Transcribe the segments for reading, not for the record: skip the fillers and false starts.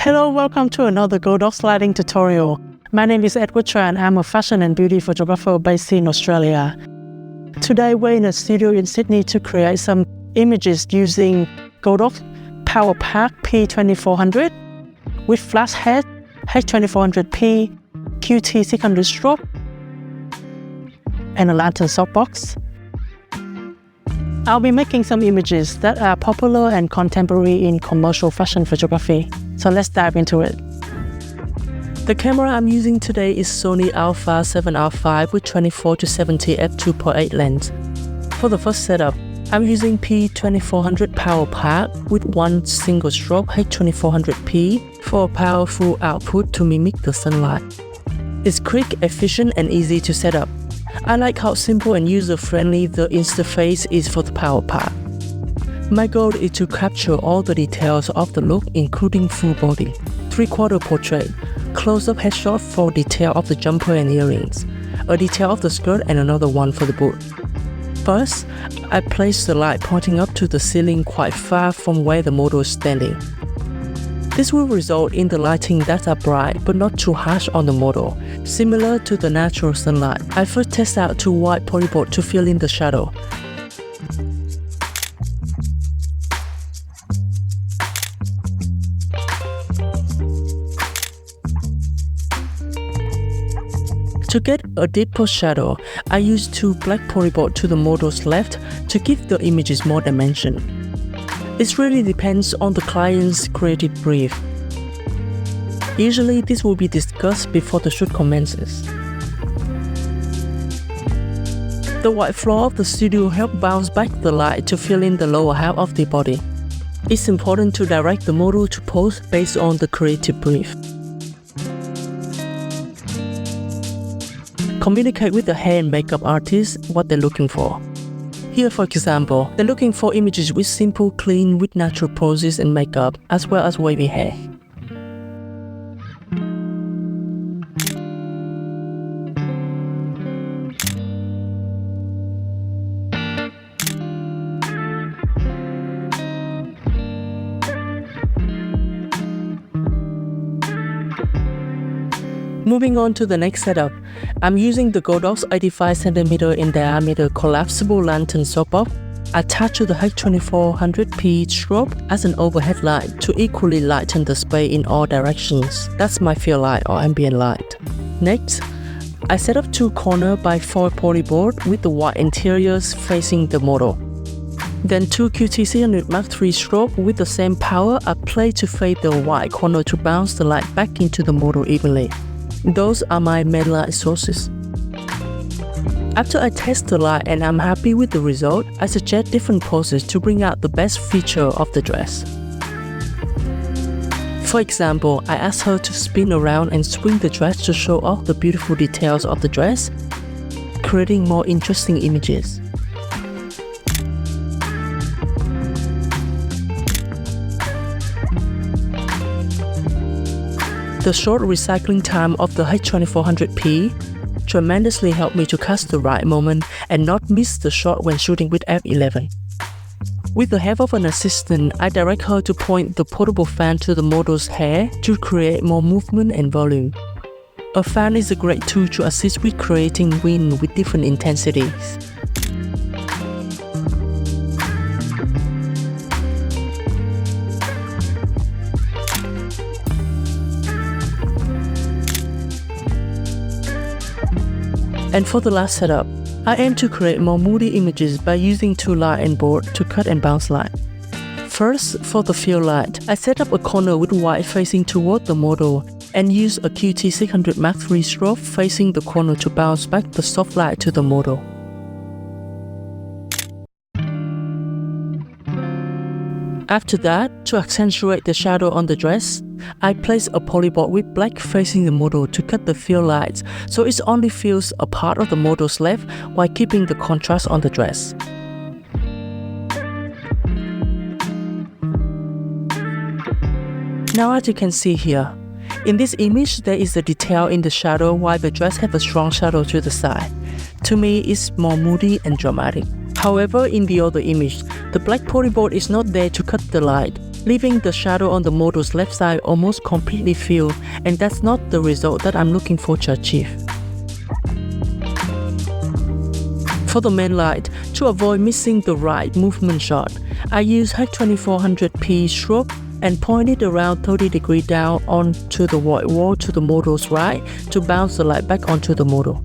Hello, welcome to another Godox lighting tutorial. My name is Tran. I'm a fashion and beauty photographer based in Australia. Today we're in a studio in Sydney to create some images using Godox Power Pack P2400 with flash head, H2400P, QT600 strobe, and a lantern softbox. I'll be making some images that are popular and contemporary in commercial fashion photography. So let's dive into it. The camera I'm using today is Sony Alpha 7R5 with 24-70 f2.8 lens. For the first setup, I'm using P2400 Power Pack with one single strobe H2400P for a powerful output to mimic the sunlight. It's quick, efficient, and easy to set up. I like how simple and user-friendly the interface is for the Power Pack. My goal is to capture all the details of the look, including full body, 3/4 portrait, close-up headshot for detail of the jumper and earrings, a detail of the skirt and another one for the boot. First, I place the light pointing up to the ceiling quite far from where the model is standing. This will result in the lighting that are bright but not too harsh on the model, similar to the natural sunlight. I first test out 2 white polyboard to fill in the shadow. To get a deeper shadow, I use 2 black polyboard to the model's left to give the images more dimension. It really depends on the client's creative brief. Usually this will be discussed before the shoot commences. The white floor of the studio helps bounce back the light to fill in the lower half of the body. It's important to direct the model to pose based on the creative brief. Communicate with the hair and makeup artist what they're looking for. Here, for example, they're looking for images with simple, clean, with natural poses and makeup, as well as wavy hair. Moving on to the next setup, I'm using the Godox 85cm in diameter collapsible lantern softbox attached to the H2400P strobe as an overhead light to equally lighten the space in all directions. That's my field light or ambient light. Next, I set up 2 corner by 4 polyboard with the white interiors facing the model. Then 2 QT600 Mark III strobe with the same power are played to fade the white corner to bounce the light back into the model evenly. Those are my main light sources. After I test the light and I'm happy with the result, I suggest different poses to bring out the best feature of the dress. For example, I asked her to spin around and swing the dress to show off the beautiful details of the dress, creating more interesting images. The short recycling time of the H2400P tremendously helped me to catch the right moment and not miss the shot when shooting with f11. With the help of an assistant, I direct her to point the portable fan to the model's hair to create more movement and volume. A fan is a great tool to assist with creating wind with different intensities. And for the last setup, I aim to create more moody images by using 2 light and board to cut and bounce light. First, for the field light, I set up a corner with white facing toward the model and use a QT600 Mark III strobe facing the corner to bounce back the soft light to the model. After that, to accentuate the shadow on the dress, I place a polyboard with black facing the model to cut the field lights so it only fills a part of the model's left while keeping the contrast on the dress. Now as you can see here, in this image there is a detail in the shadow while the dress has a strong shadow to the side. To me, it's more moody and dramatic. However, in the other image, the black polyboard is not there to cut the light. leaving the shadow on the model's left side almost completely filled, and that's not the result that I'm looking for to achieve. For the main light, to avoid missing the right movement shot, I use H2400p strobe and point it around 30 degrees down onto the white wall to the model's right to bounce the light back onto the model.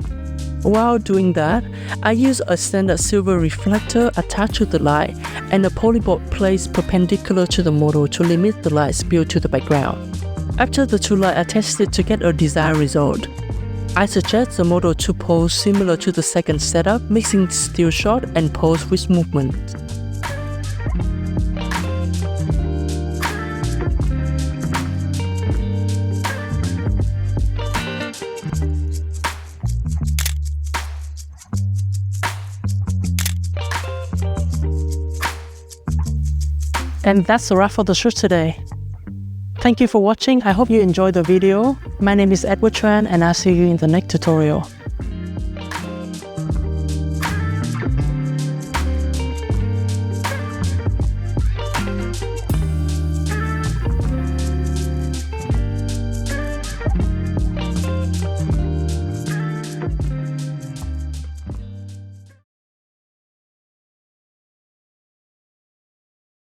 While doing that, I use a standard silver reflector attached to the light and a polyboard placed perpendicular to the model to limit the light spill to the background. After the two lights are tested to get a desired result, I suggest the model to pose similar to the second setup, mixing still shot and pose with movement. And that's a wrap for the shoot today. Thank you for watching. I hope you enjoyed the video. My name is Tran and I'll see you in the next tutorial.